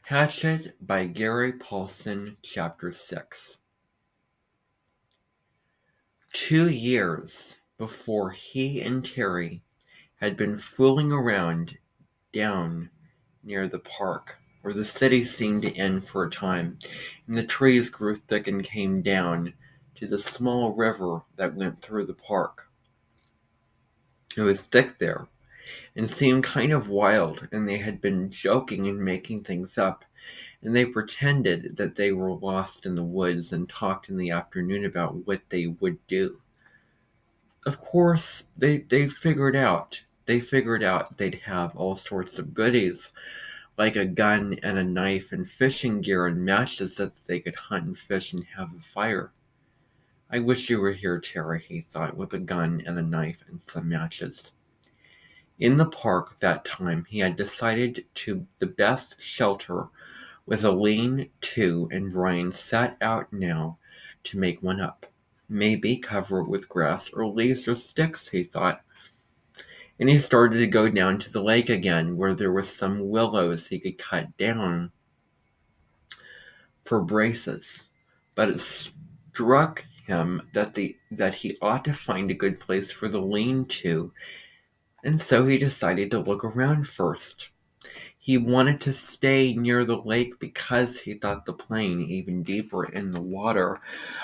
Hatchet by Gary Paulson, Chapter 6. 2 years before he and Terry had been fooling around down near the park, where the city seemed to end for a time, and the trees grew thick and came down to the small river that went through the park. It was thick there, and seemed kind of wild, and they had been joking and making things up, and they pretended that they were lost in the woods and talked in the afternoon about what they would do. Of course, they figured out they'd have all sorts of goodies, like a gun and a knife and fishing gear and matches so that they could hunt and fish and have a fire. I wish you were here, Tara, he thought, with a gun and a knife and some matches. In the park that time, he had decided to the best shelter was a lean-to, and Brian set out now to make one up. Maybe cover it with grass or leaves or sticks, he thought. And he started to go down to the lake again, where there were some willows he could cut down for braces. But it struck him that he ought to find a good place for the lean-to, and so he decided to look around first. He wanted to stay near the lake because he thought the plane, even deeper in the water,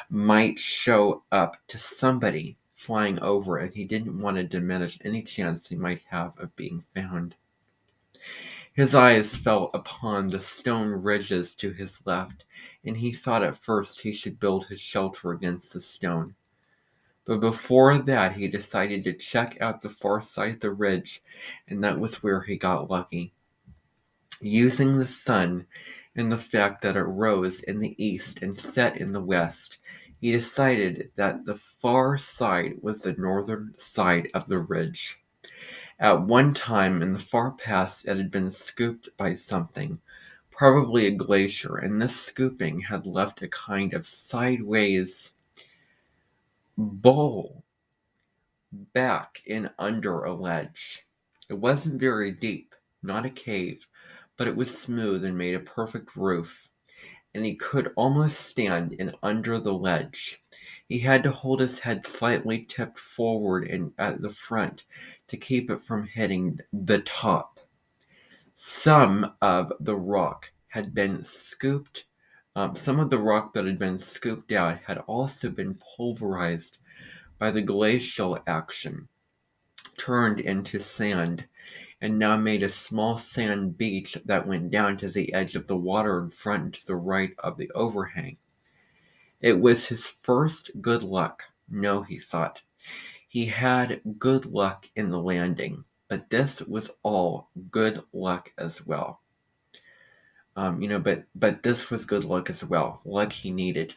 might show up to somebody flying over, and he didn't want to diminish any chance he might have of being found. His eyes fell upon the stone ridges to his left, and he thought at first he should build his shelter against the stone. But before that, he decided to check out the far side of the ridge, and that was where he got lucky. Using the sun and the fact that it rose in the east and set in the west, he decided that the far side was the northern side of the ridge. At one time in the far past, it had been scooped by something, probably a glacier, and this scooping had left a kind of sideways bowl back in under a ledge. It wasn't very deep, not a cave, but it was smooth and made a perfect roof, and he could almost stand in under the ledge. He had to hold his head slightly tipped forward and at the front to keep it from hitting the top. Some of the rock had been scooped. Some of the rock that had been scooped out had also been pulverized by the glacial action, turned into sand, and now made a small sand beach that went down to the edge of the water in front and to the right of the overhang. It was his first good luck. No, he thought. He had good luck in the landing, but this was all good luck as well. But this was good luck as well, luck he needed.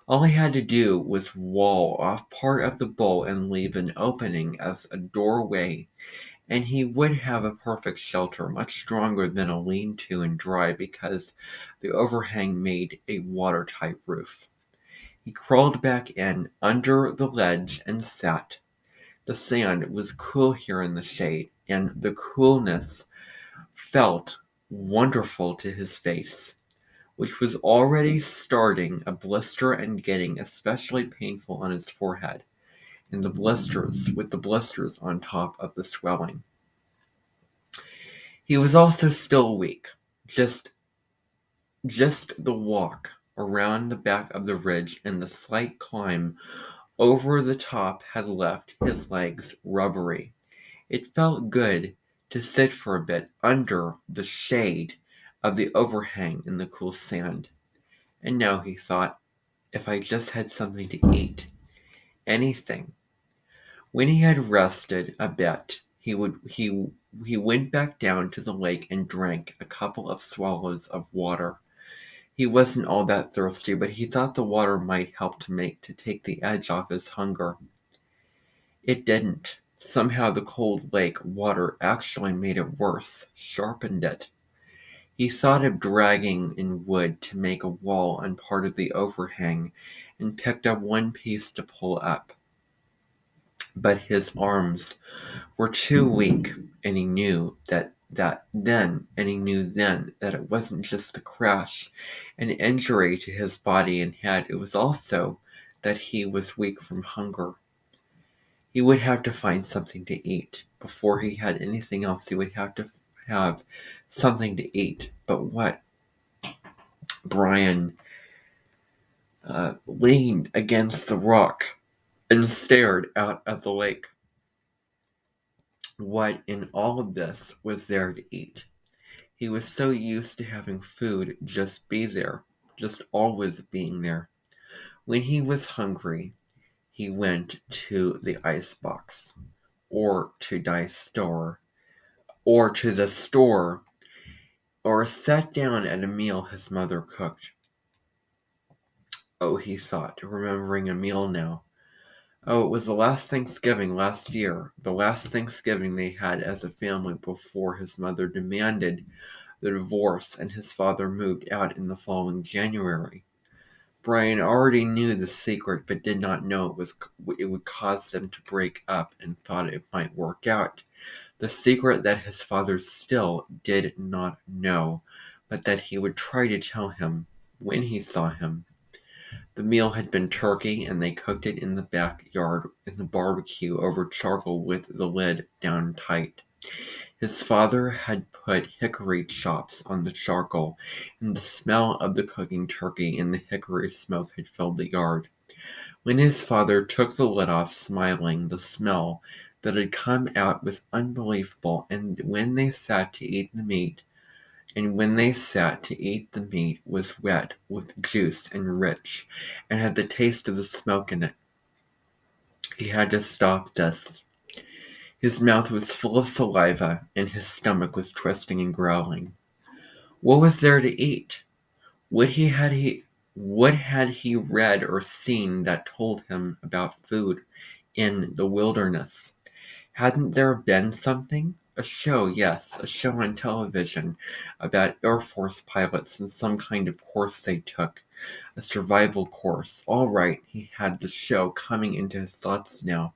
All he had to do was wall off part of the bowl and leave an opening as a doorway, and he would have a perfect shelter, much stronger than a lean-to and dry because the overhang made a watertight roof. He crawled back in under the ledge and sat. The sand was cool here in the shade, and the coolness felt wonderful to his face, which was already starting a blister and getting especially painful on his forehead, and the blisters on top of the swelling. He was also still weak. Just the walk around the back of the ridge and the slight climb over the top had left his legs rubbery. It felt good to sit for a bit under the shade of the overhang in the cool sand. And now he thought, if I just had something to eat, anything. When he had rested a bit, he went back down to the lake and drank a couple of swallows of water. He wasn't all that thirsty, but he thought the water might help to take the edge off his hunger. It didn't. Somehow the cold lake water actually made it worse, sharpened it. He thought of dragging in wood to make a wall on part of the overhang, and picked up one piece to pull up. But his arms were too weak, and he knew that that then, and he knew then that it wasn't just a crash, an injury to his body and head, it was also that he was weak from hunger. He would have to find something to eat. Before he had anything else, he would have to have something to eat. But what? Brian leaned against the rock and stared out at the lake. What in all of this was there to eat? He was so used to having food just be there, just always being there. When he was hungry, he went to the icebox, or to Dice store, or to the store, or sat down at a meal his mother cooked. Oh, he thought, remembering a meal now. Oh, it was the last Thanksgiving last year, the last Thanksgiving they had as a family before his mother demanded the divorce and his father moved out in the following January. Brian already knew the secret but did not know it would cause them to break up and thought it might work out. The secret that his father still did not know, but that he would try to tell him when he saw him. The meal had been turkey, and they cooked it in the backyard in the barbecue over charcoal with the lid down tight. His father had put hickory chops on the charcoal, and the smell of the cooking turkey and the hickory smoke had filled the yard. When his father took the lid off, smiling, the smell that had come out was unbelievable, and when they sat to eat the meat, was wet with juice and rich, and had the taste of the smoke in it. He had to stop this. His mouth was full of saliva, and his stomach was twisting and growling. What was there to eat? What had he read or seen that told him about food in the wilderness? Hadn't there been something? A show, yes, a show on television about Air Force pilots and some kind of course they took. A survival course. All right, he had the show coming into his thoughts now.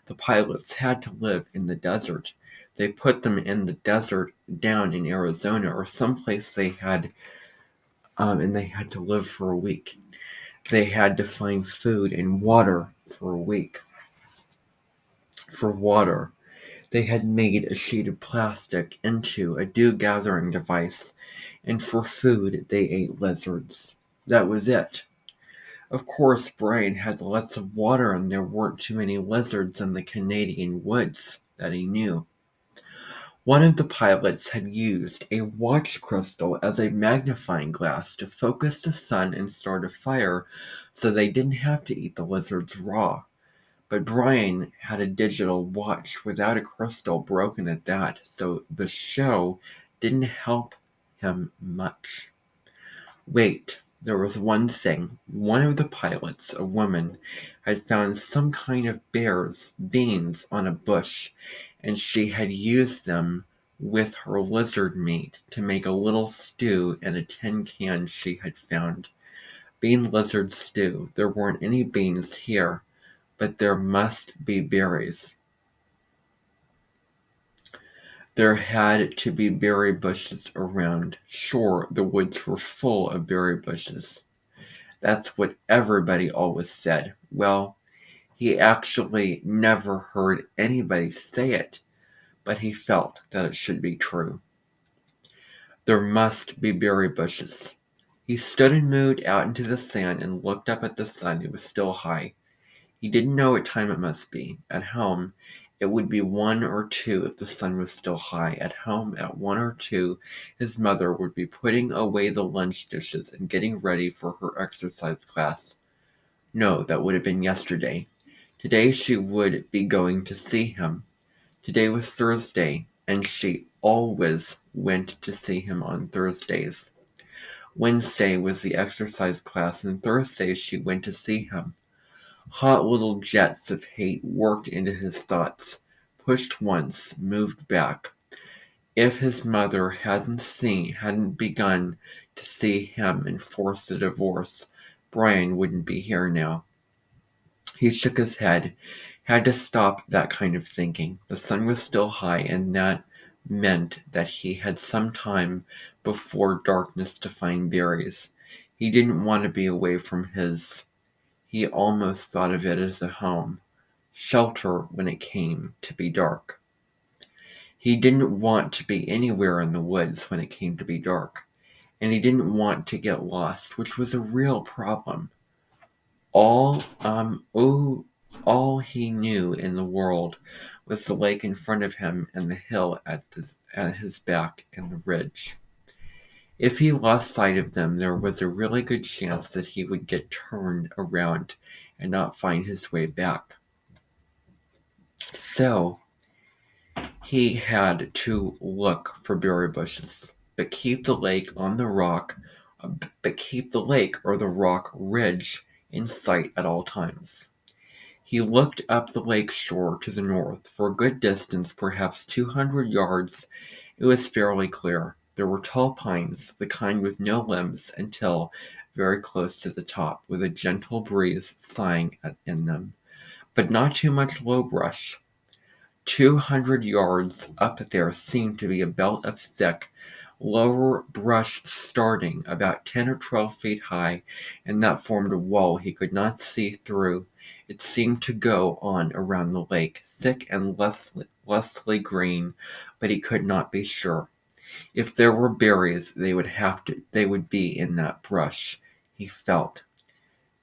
The pilots had to live in the desert. They put them in the desert down in Arizona or someplace and they had to live for a week. They had to find food and water for a week. For water, they had made a sheet of plastic into a dew-gathering device, and for food they ate lizards. That was it. Of course, Brian had lots of water and there weren't too many lizards in the Canadian woods that he knew. One of the pilots had used a watch crystal as a magnifying glass to focus the sun and start a fire so they didn't have to eat the lizards raw. But Brian had a digital watch without a crystal, broken at that, so the show didn't help him much. Wait, there was one thing. One of the pilots, a woman, had found some kind of beans on a bush, and she had used them with her lizard meat to make a little stew in a tin can she had found. Bean lizard stew. There weren't any beans here, but there must be berries. There had to be berry bushes around. Sure, the woods were full of berry bushes. That's what everybody always said. Well, he actually never heard anybody say it, but he felt that it should be true. There must be berry bushes. He stood and moved out into the sand and looked up at the sun. It was still high. He didn't know what time it must be. At home, it would be 1 or 2 if the sun was still high. At home, at 1 or 2, his mother would be putting away the lunch dishes and getting ready for her exercise class. No, that would have been yesterday. Today she would be going to see him. Today was Thursday, and she always went to see him on Thursdays. Wednesday was the exercise class, and Thursday she went to see him. Hot little jets of hate worked into his thoughts, pushed once, moved back. If his mother hadn't begun to see him and forced a divorce, Brian wouldn't be here now. He shook his head, had to stop that kind of thinking. The sun was still high, and that meant that he had some time before darkness to find berries. He didn't want to be away from he almost thought of it as a home, shelter when it came to be dark. He didn't want to be anywhere in the woods when it came to be dark, and he didn't want to get lost, which was a real problem. All oh, all he knew in the world was the lake in front of him and the hill at his back and the ridge. If he lost sight of them, there was a really good chance that he would get turned around and not find his way back. So he had to look for berry bushes, but keep the lake or the rock ridge in sight at all times. He looked up the lake shore to the north. For a good distance, perhaps 200 yards, it was fairly clear. There were tall pines, the kind with no limbs, until very close to the top, with a gentle breeze sighing in them, but not too much low brush. 200 yards up there seemed to be a belt of thick, lower brush starting about 10 or 12 feet high, and that formed a wall he could not see through. It seemed to go on around the lake, thick and lustily green, but he could not be sure. If there were berries, they would be in that brush, he felt.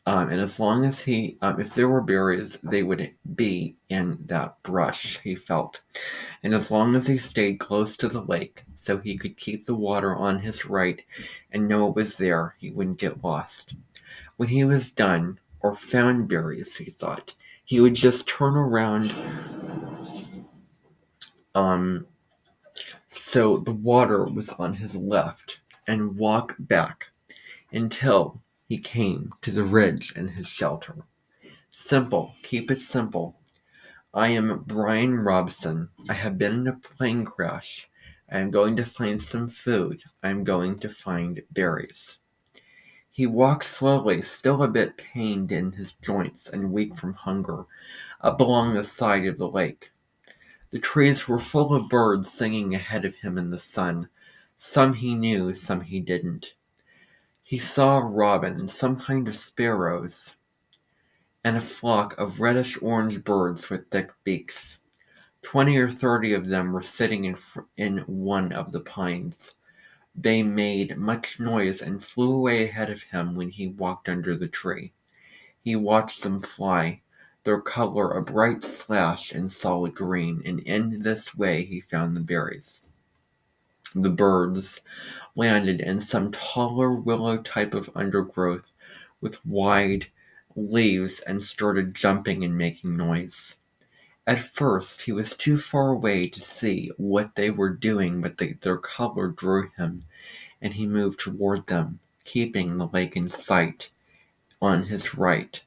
And as long as if there were berries, they would be in that brush, he felt. And as long as he stayed close to the lake, so he could keep the water on his right and know it was there, he wouldn't get lost. When he was done, or found berries, he thought, he would just turn around, so the water was on his left, and walk back until he came to the ridge and his shelter. Simple. Keep it simple. I am Brian Robson. I have been in a plane crash. I am going to find some food. I am going to find berries. He walked slowly, still a bit pained in his joints and weak from hunger, up along the side of the lake. The trees were full of birds singing ahead of him in the sun. Some he knew, some he didn't. He saw a robin, some kind of sparrows, and a flock of reddish-orange birds with thick beaks. 20 or 30 of them were sitting in one of the pines. They made much noise and flew away ahead of him when he walked under the tree. He watched them fly, their color a bright slash in solid green, and in this way he found the berries. The birds landed in some taller willow type of undergrowth with wide leaves and started jumping and making noise. At first he was too far away to see what they were doing, but their color drew him, and he moved toward them, keeping the lake in sight on his right.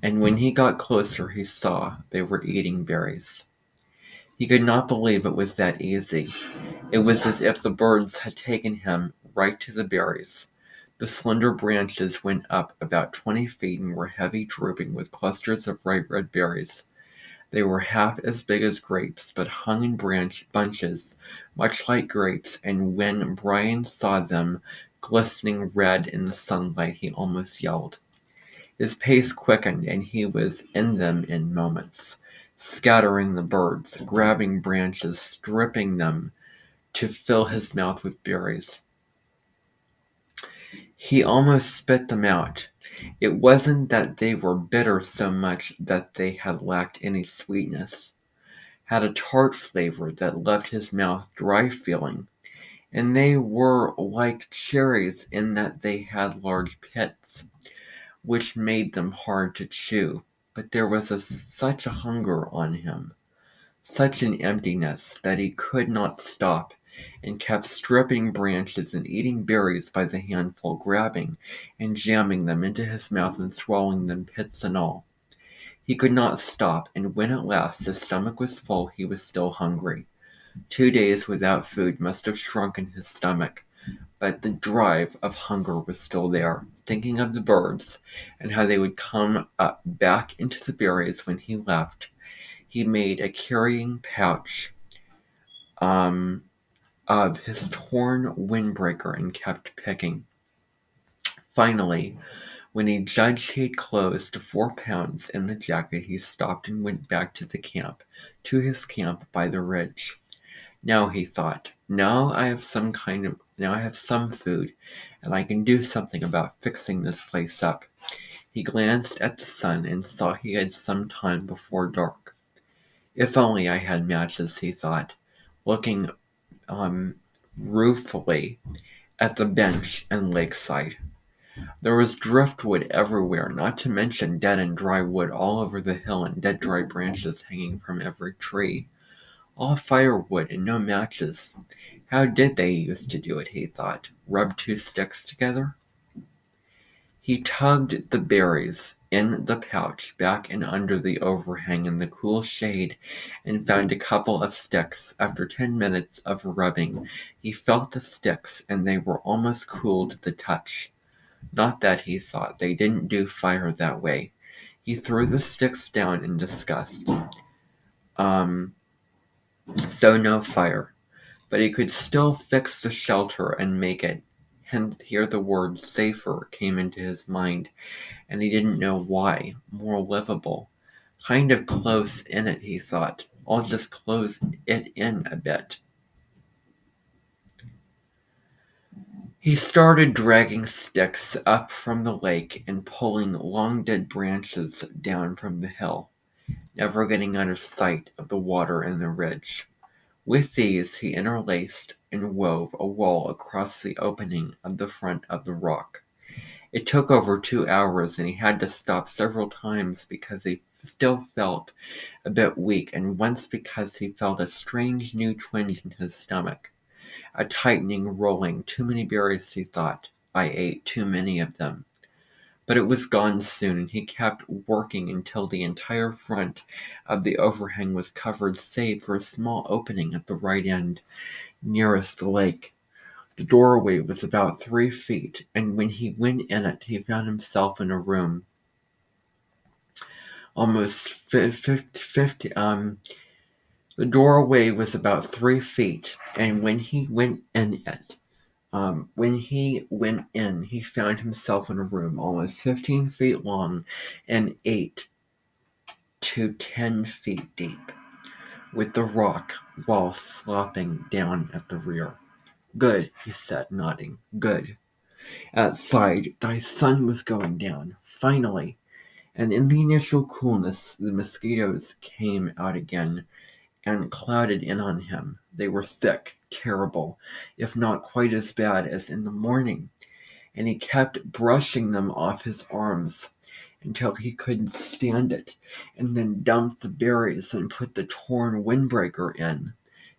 And when he got closer, he saw they were eating berries. He could not believe it was that easy. It was as if the birds had taken him right to the berries. The slender branches went up about 20 feet and were heavy, drooping with clusters of ripe red berries. They were half as big as grapes, but hung in bunches, much like grapes, and when Brian saw them glistening red in the sunlight, he almost yelled. His pace quickened, and he was in them in moments, scattering the birds, grabbing branches, stripping them to fill his mouth with berries. He almost spit them out. It wasn't that they were bitter so much that they had lacked any sweetness, had a tart flavor that left his mouth dry feeling, and they were like cherries in that they had large pits, which made them hard to chew. But there was such a hunger on him, such an emptiness, that he could not stop, and kept stripping branches and eating berries by the handful, grabbing and jamming them into his mouth and swallowing them, pits and all. He could not stop, and when at last his stomach was full, he was still hungry. 2 days without food must have shrunken his stomach, but the drive of hunger was still there. Thinking of the birds, and how they would come up back into the berries when he left, he made a carrying pouch of his torn windbreaker and kept picking. Finally, when he judged he had closed 4 pounds in the jacket, he stopped and went back to his camp by the ridge. Now, he thought, now I have some food, and I can do something about fixing this place up. He glanced at the sun and saw he had some time before dark. If only I had matches, he thought, looking ruefully at the bench and lakeside. There was driftwood everywhere, not to mention dead and dry wood all over the hill and dead dry branches hanging from every tree. All firewood and no matches. How did they used to do it, he thought. Rub 2 sticks together? He tugged the berries in the pouch back and under the overhang in the cool shade and found a couple of sticks. After 10 minutes of rubbing, he felt the sticks and they were almost cool to the touch. Not that, he thought, they didn't do fire that way. He threw the sticks down in disgust. So no fire. But he could still fix the shelter and make it. And here the word safer came into his mind, and he didn't know why. More livable. Kind of close in it, he thought. I'll just close it in a bit. He started dragging sticks up from the lake and pulling long dead branches down from the hill, never getting out of sight of the water and the ridge. With these he interlaced and wove a wall across the opening of the front of the rock. It took over 2 hours, and he had to stop several times because he still felt a bit weak, and once because he felt a strange new twinge in his stomach. A tightening, rolling. Too many berries, he thought. I ate too many of them. But it was gone soon, and he kept working until the entire front of the overhang was covered save for a small opening at the right end, nearest the lake. The doorway was about 3 feet, and when he went in it, he found himself in a room almost 50. The doorway was about 3 feet, and when he went in, he found himself in a room almost 15 feet long and 8 to 10 feet deep, with the rock wall sloping down at the rear. Good, he said, nodding. Good. Outside, the sun was going down, finally, and in the initial coolness, the mosquitoes came out again and clouded in on him. They were thick, terrible, if not quite as bad as in the morning, and he kept brushing them off his arms until he couldn't stand it, and then dumped the berries and put the torn windbreaker in.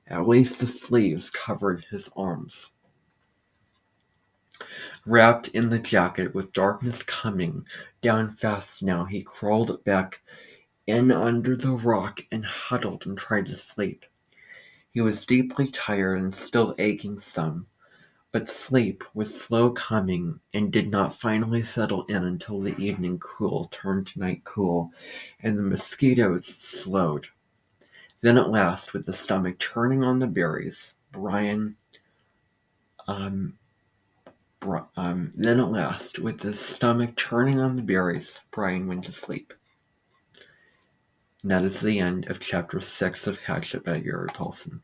At least the sleeves covered his arms. Wrapped in the jacket, with darkness coming down fast now, he crawled back in under the rock and huddled and tried to sleep. He was deeply tired and still aching some, but sleep was slow coming and did not finally settle in until the evening cool turned to night cool, and the mosquitoes slowed. Then at last, with the stomach turning on the berries, Brian went to sleep. And that is the end of chapter 6 of Hatchet by Gary Paulson.